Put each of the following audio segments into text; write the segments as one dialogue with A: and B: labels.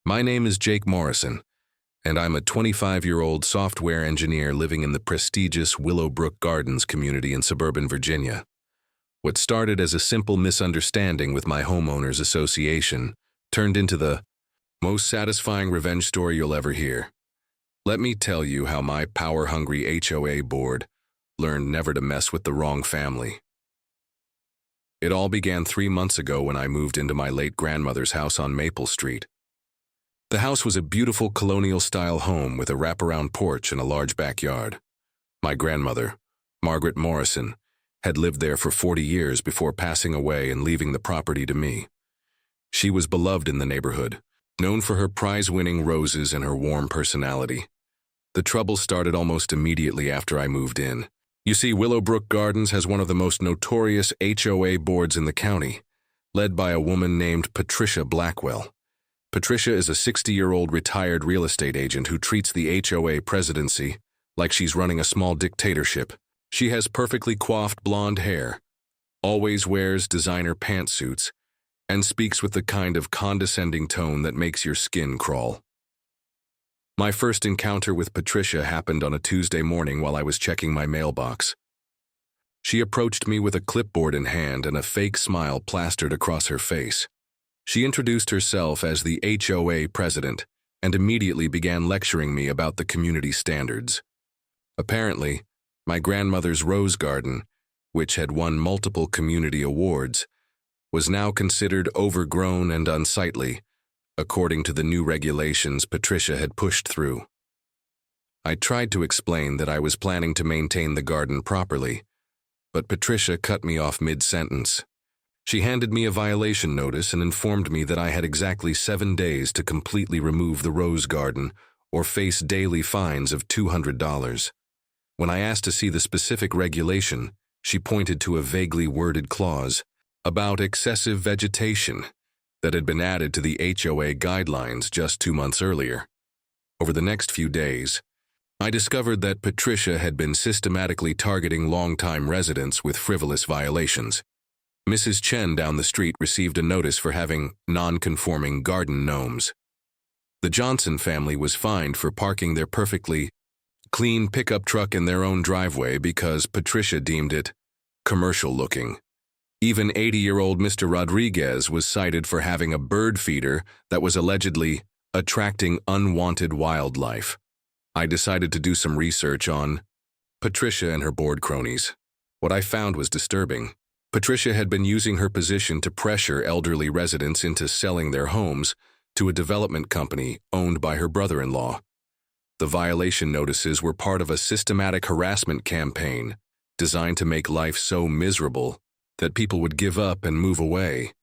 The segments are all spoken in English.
A: My name is Jake Morrison, and I'm a 25-year-old software engineer living in the prestigious Willowbrook Gardens community in suburban Virginia. What started as a simple misunderstanding with my homeowners association turned into the most satisfying revenge story you'll ever hear. Let me tell you how my power-hungry HOA board learned never to mess with the wrong family. It all began 3 months ago when I moved into my late grandmother's house on Maple Street. The house was a beautiful colonial-style home with a wraparound porch and a large backyard. My grandmother, Margaret Morrison, had lived there for 40 years before passing away and leaving the property to me. She was beloved in the neighborhood, known for her prize-winning roses and her warm personality. The trouble started almost immediately after I moved in. You see, Willowbrook Gardens has one of the most notorious HOA boards in the county, led by a woman named Patricia Blackwell. Patricia is a 60-year-old retired real estate agent who treats the HOA presidency like she's running a small dictatorship. She has perfectly coiffed blonde hair, always wears designer pantsuits, and speaks with the kind of condescending tone that makes your skin crawl. My first encounter with Patricia happened on a Tuesday morning while I was checking my mailbox. She approached me with a clipboard in hand and a fake smile plastered across her face. She introduced herself as the HOA president and immediately began lecturing me about the community standards. Apparently, my grandmother's rose garden, which had won multiple community awards, was now considered overgrown and unsightly, according to the new regulations Patricia had pushed through. I tried to explain that I was planning to maintain the garden properly, but Patricia cut me off mid-sentence. She handed me a violation notice and informed me that I had exactly 7 days to completely remove the rose garden or face daily fines of $200. When I asked to see the specific regulation, she pointed to a vaguely worded clause about excessive vegetation that had been added to the HOA guidelines just 2 months earlier. Over the next few days, I discovered that Patricia had been systematically targeting longtime residents with frivolous violations. Mrs. Chen down the street received a notice for having non-conforming garden gnomes. The Johnson family was fined for parking their perfectly clean pickup truck in their own driveway because Patricia deemed it commercial-looking. Even 80-year-old Mr. Rodriguez was cited for having a bird feeder that was allegedly attracting unwanted wildlife. I decided to do some research on Patricia and her board cronies. What I found was disturbing. Patricia had been using her position to pressure elderly residents into selling their homes to a development company owned by her brother-in-law. The violation notices were part of a systematic harassment campaign designed to make life so miserable that people would give up and move away.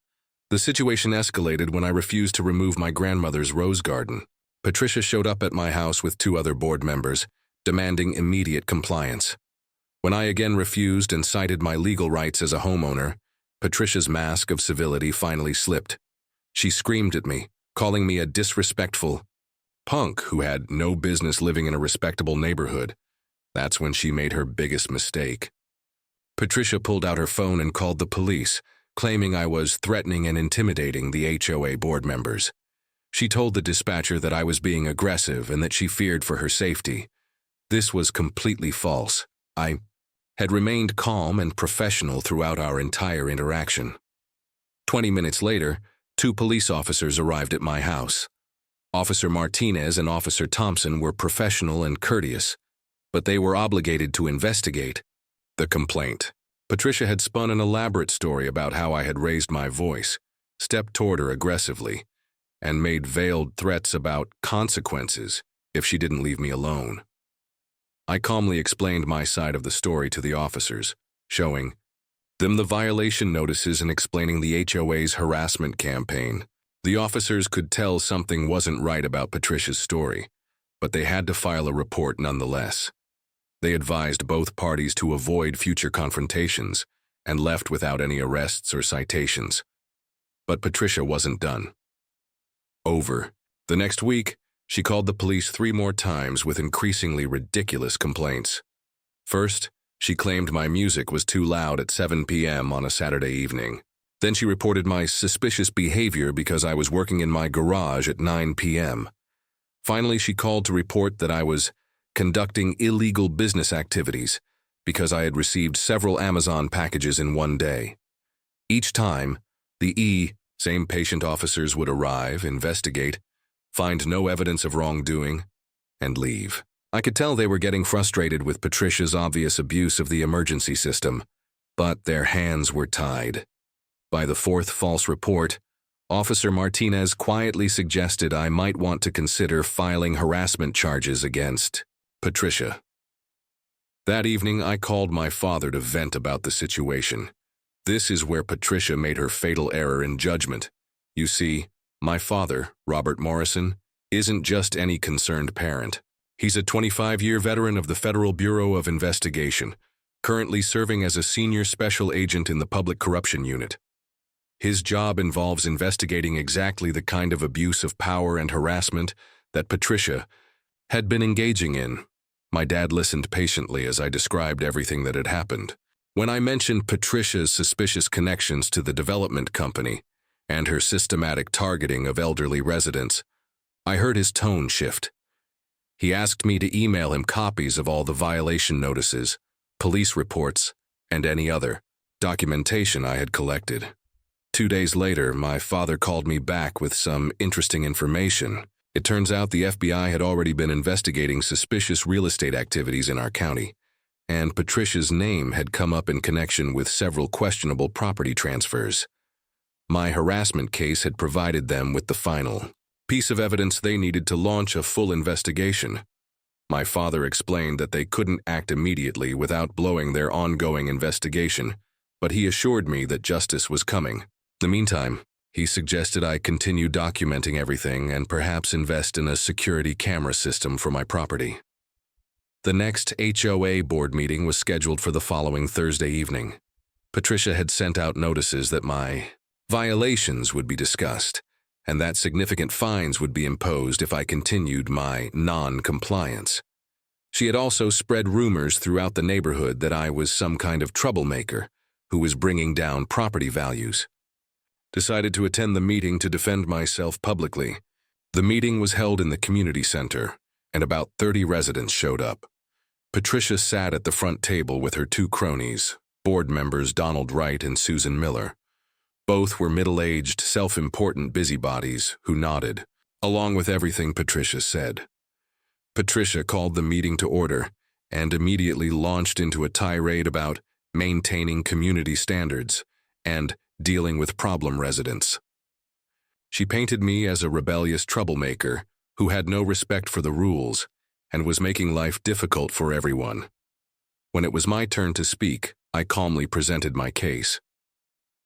A: The situation escalated when I refused to remove my grandmother's rose garden. Patricia showed up at my house with 2 other board members, demanding immediate compliance. When I again refused and cited my legal rights as a homeowner, Patricia's mask of civility finally slipped. She screamed at me, calling me a disrespectful punk who had no business living in a respectable neighborhood. That's when she made her biggest mistake. Patricia pulled out her phone and called the police, claiming I was threatening and intimidating the HOA board members. She told the dispatcher that I was being aggressive and that she feared for her safety. This was completely false. I had remained calm and professional throughout our entire interaction. 20 minutes later, 2 police officers arrived at my house. Officer Martinez and Officer Thompson were professional and courteous, but they were obligated to investigate the complaint. Patricia had spun an elaborate story about how I had raised my voice, stepped toward her aggressively, and made veiled threats about consequences if she didn't leave me alone. I calmly explained my side of the story to the officers, showing them the violation notices and explaining the HOA's harassment campaign. The officers could tell something wasn't right about Patricia's story, but they had to file a report nonetheless. They advised both parties to avoid future confrontations and left without any arrests or citations. But Patricia wasn't done. Over the next week, she called the police 3 more times with increasingly ridiculous complaints. First, she claimed my music was too loud at 7 p.m. on a Saturday evening. Then she reported my suspicious behavior because I was working in my garage at 9 p.m. Finally, she called to report that I was conducting illegal business activities because I had received several Amazon packages in one day. Each time, the same patient officers would arrive, investigate, find no evidence of wrongdoing, and leave. I could tell they were getting frustrated with Patricia's obvious abuse of the emergency system, but their hands were tied. By the fourth false report, Officer Martinez quietly suggested I might want to consider filing harassment charges against Patricia. That evening, I called my father to vent about the situation. This is where Patricia made her fatal error in judgment. You see, my father, Robert Morrison, isn't just any concerned parent. He's a 25-year veteran of the Federal Bureau of Investigation, currently serving as a senior special agent in the Public Corruption Unit. His job involves investigating exactly the kind of abuse of power and harassment that Patricia had been engaging in. My dad listened patiently as I described everything that had happened. When I mentioned Patricia's suspicious connections to the development company and her systematic targeting of elderly residents, I heard his tone shift. He asked me to email him copies of all the violation notices, police reports, and any other documentation I had collected. 2 days later, my father called me back with some interesting information. It turns out the FBI had already been investigating suspicious real estate activities in our county, and Patricia's name had come up in connection with several questionable property transfers. My harassment case had provided them with the final piece of evidence they needed to launch a full investigation. My father explained that they couldn't act immediately without blowing their ongoing investigation, but he assured me that justice was coming. In the meantime, he suggested I continue documenting everything and perhaps invest in a security camera system for my property. The next HOA board meeting was scheduled for the following Thursday evening. Patricia had sent out notices that my violations would be discussed, and that significant fines would be imposed if I continued my non-compliance. She had also spread rumors throughout the neighborhood that I was some kind of troublemaker who was bringing down property values. Decided to attend the meeting to defend myself publicly. The meeting was held in the community center, and about 30 residents showed up. Patricia sat at the front table with her two cronies, board members Donald Wright and Susan Miller. Both were middle-aged, self-important busybodies who nodded, along with everything Patricia said. Patricia called the meeting to order and immediately launched into a tirade about maintaining community standards and dealing with problem residents. She painted me as a rebellious troublemaker who had no respect for the rules and was making life difficult for everyone. When it was my turn to speak, I calmly presented my case.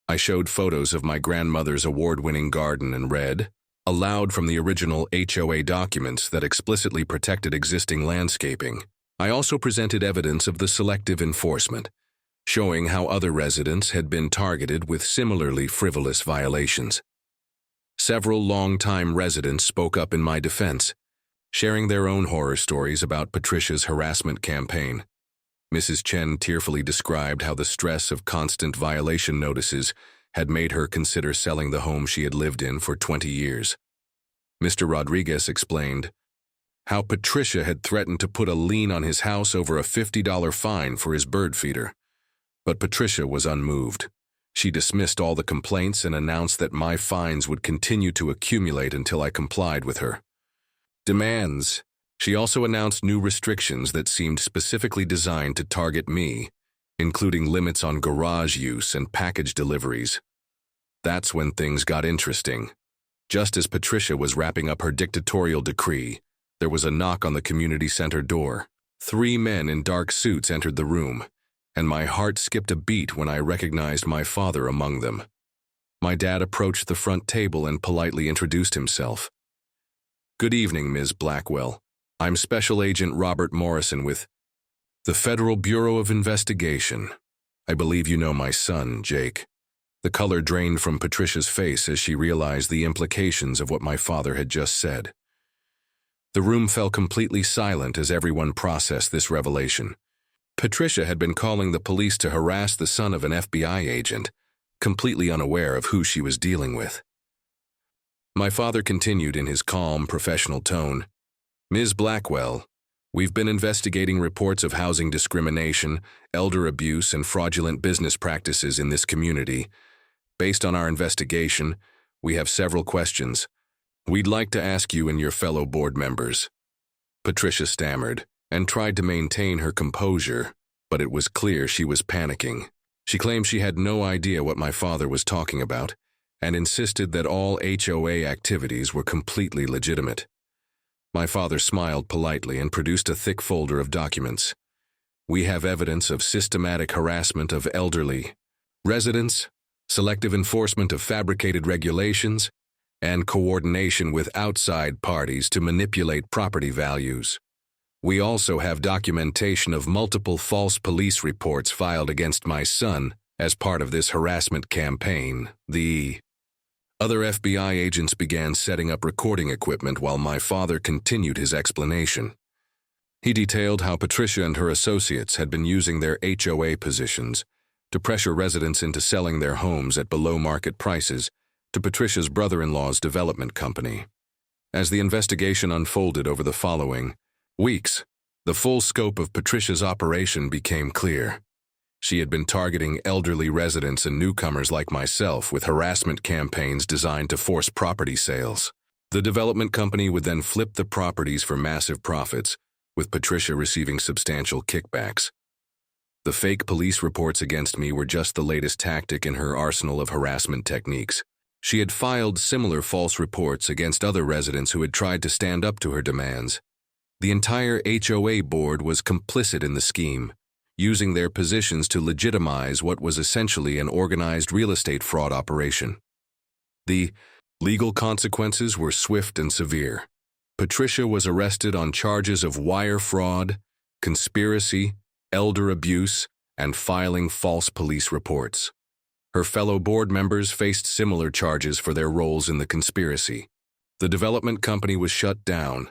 A: I showed photos of my grandmother's award-winning garden and read aloud from the original HOA documents that explicitly protected existing landscaping. I also presented evidence of the selective enforcement, showing how other residents had been targeted with similarly frivolous violations. Several longtime residents spoke up in my defense, sharing their own horror stories about Patricia's harassment campaign. Mrs. Chen tearfully described how the stress of constant violation notices had made her consider selling the home she had lived in for 20 years. Mr. Rodriguez explained how Patricia had threatened to put a lien on his house over a $50 fine for his bird feeder. But Patricia was unmoved. She dismissed all the complaints and announced that my fines would continue to accumulate until I complied with her demands. She also announced new restrictions that seemed specifically designed to target me, including limits on garage use and package deliveries. That's when things got interesting. Just as Patricia was wrapping up her dictatorial decree, there was a knock on the community center door. 3 men in dark suits entered the room, and my heart skipped a beat when I recognized my father among them. My dad approached the front table and politely introduced himself. "Good evening, Ms. Blackwell. I'm Special Agent Robert Morrison with the Federal Bureau of Investigation. I believe you know my son, Jake." The color drained from Patricia's face as she realized the implications of what my father had just said. The room fell completely silent as everyone processed this revelation. Patricia had been calling the police to harass the son of an FBI agent, completely unaware of who she was dealing with. My father continued in his calm, professional tone. "Ms. Blackwell, we've been investigating reports of housing discrimination, elder abuse, and fraudulent business practices in this community. Based on our investigation, we have several questions. We'd like to ask you and your fellow board members." Patricia stammered and tried to maintain her composure, but it was clear she was panicking. She claimed she had no idea what my father was talking about and insisted that all HOA activities were completely legitimate. My father smiled politely and produced a thick folder of documents. "We have evidence of systematic harassment of elderly residents, selective enforcement of fabricated regulations, and coordination with outside parties to manipulate property values. We also have documentation of multiple false police reports filed against my son as part of this harassment campaign." The other FBI agents began setting up recording equipment while my father continued his explanation. He detailed how Patricia and her associates had been using their HOA positions to pressure residents into selling their homes at below-market prices to Patricia's brother-in-law's development company. As the investigation unfolded over the following weeks, the full scope of Patricia's operation became clear. She had been targeting elderly residents and newcomers like myself with harassment campaigns designed to force property sales. The development company would then flip the properties for massive profits, with Patricia receiving substantial kickbacks. The fake police reports against me were just the latest tactic in her arsenal of harassment techniques. She had filed similar false reports against other residents who had tried to stand up to her demands. The entire HOA board was complicit in the scheme, using their positions to legitimize what was essentially an organized real estate fraud operation. The legal consequences were swift and severe. Patricia was arrested on charges of wire fraud, conspiracy, elder abuse, and filing false police reports. Her fellow board members faced similar charges for their roles in the conspiracy. The development company was shut down,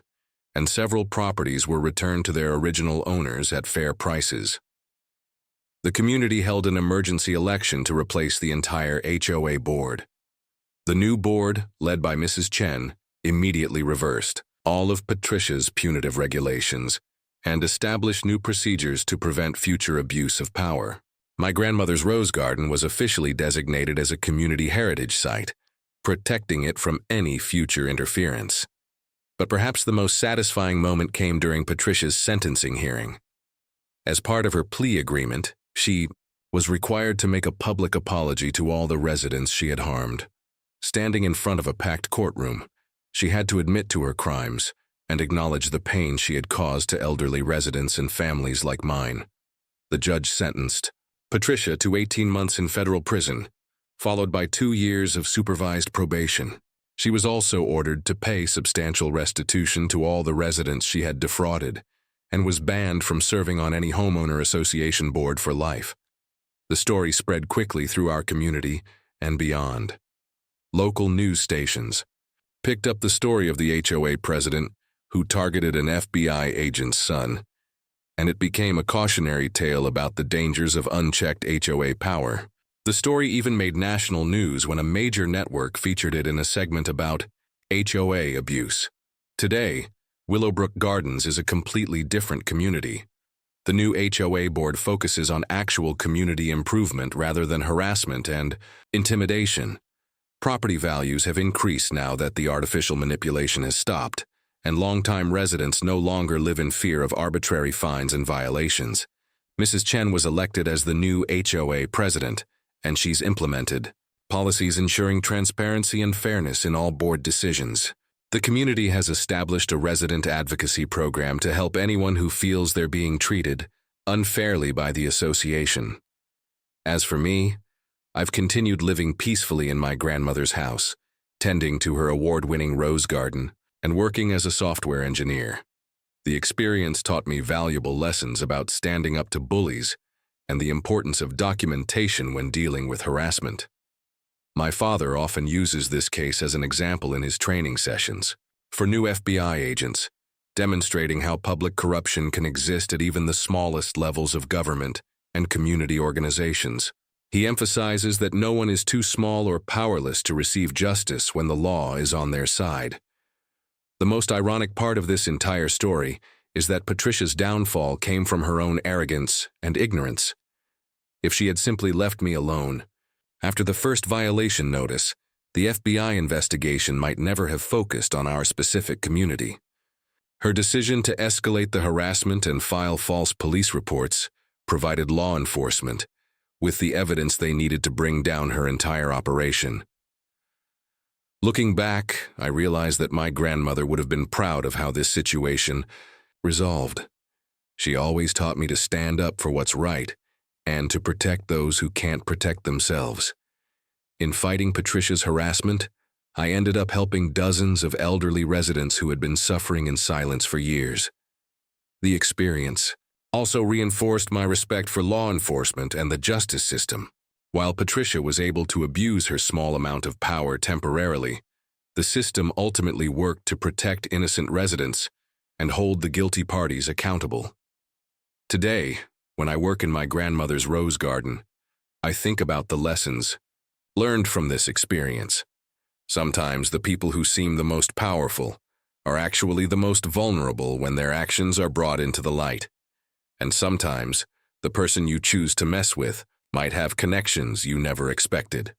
A: and several properties were returned to their original owners at fair prices. The community held an emergency election to replace the entire HOA board. The new board, led by Mrs. Chen, immediately reversed all of Patricia's punitive regulations and established new procedures to prevent future abuse of power. My grandmother's rose garden was officially designated as a community heritage site, protecting it from any future interference. But perhaps the most satisfying moment came during Patricia's sentencing hearing. As part of her plea agreement, she was required to make a public apology to all the residents she had harmed. Standing in front of a packed courtroom, she had to admit to her crimes and acknowledge the pain she had caused to elderly residents and families like mine. The judge sentenced Patricia to 18 months in federal prison, followed by 2 years of supervised probation. She was also ordered to pay substantial restitution to all the residents she had defrauded, and was banned from serving on any homeowner association board for life. The story spread quickly through our community and beyond. Local news stations picked up the story of the HOA president who targeted an FBI agent's son, and it became a cautionary tale about the dangers of unchecked HOA power. The story even made national news when a major network featured it in a segment about HOA abuse. Today, Willowbrook Gardens is a completely different community. The new HOA board focuses on actual community improvement rather than harassment and intimidation. Property values have increased now that the artificial manipulation has stopped, and longtime residents no longer live in fear of arbitrary fines and violations. Mrs. Chen was elected as the new HOA president, and she's implemented policies ensuring transparency and fairness in all board decisions. The community has established a resident advocacy program to help anyone who feels they're being treated unfairly by the association. As for me, I've continued living peacefully in my grandmother's house, tending to her award-winning rose garden, and working as a software engineer. The experience taught me valuable lessons about standing up to bullies and the importance of documentation when dealing with harassment. My father often uses this case as an example in his training sessions for new FBI agents, demonstrating how public corruption can exist at even the smallest levels of government and community organizations. He emphasizes that no one is too small or powerless to receive justice when the law is on their side. The most ironic part of this entire story is that Patricia's downfall came from her own arrogance and ignorance. If she had simply left me alone, after the first violation notice, the FBI investigation might never have focused on our specific community. Her decision to escalate the harassment and file false police reports provided law enforcement with the evidence they needed to bring down her entire operation. Looking back, I realized that my grandmother would have been proud of how this situation resolved. She always taught me to stand up for what's right and to protect those who can't protect themselves. In fighting Patricia's harassment, I ended up helping dozens of elderly residents who had been suffering in silence for years. The experience also reinforced my respect for law enforcement and the justice system. While Patricia was able to abuse her small amount of power temporarily, the system ultimately worked to protect innocent residents and hold the guilty parties accountable. Today, when I work in my grandmother's rose garden, I think about the lessons learned from this experience. Sometimes the people who seem the most powerful are actually the most vulnerable when their actions are brought into the light. And sometimes the person you choose to mess with might have connections you never expected.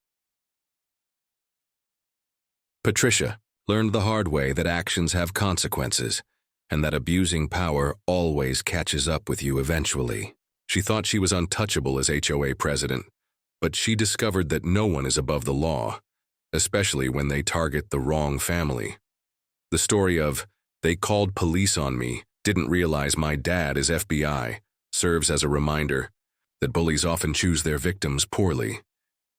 A: Patricia learned the hard way that actions have consequences and that abusing power always catches up with you eventually. She thought she was untouchable as HOA president, but she discovered that no one is above the law, especially when they target the wrong family. The story of, "They called police on me, didn't realize my dad is FBI," serves as a reminder that bullies often choose their victims poorly,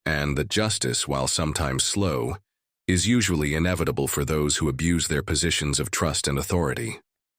A: and that justice, while sometimes slow, is usually inevitable for those who abuse their positions of trust and authority.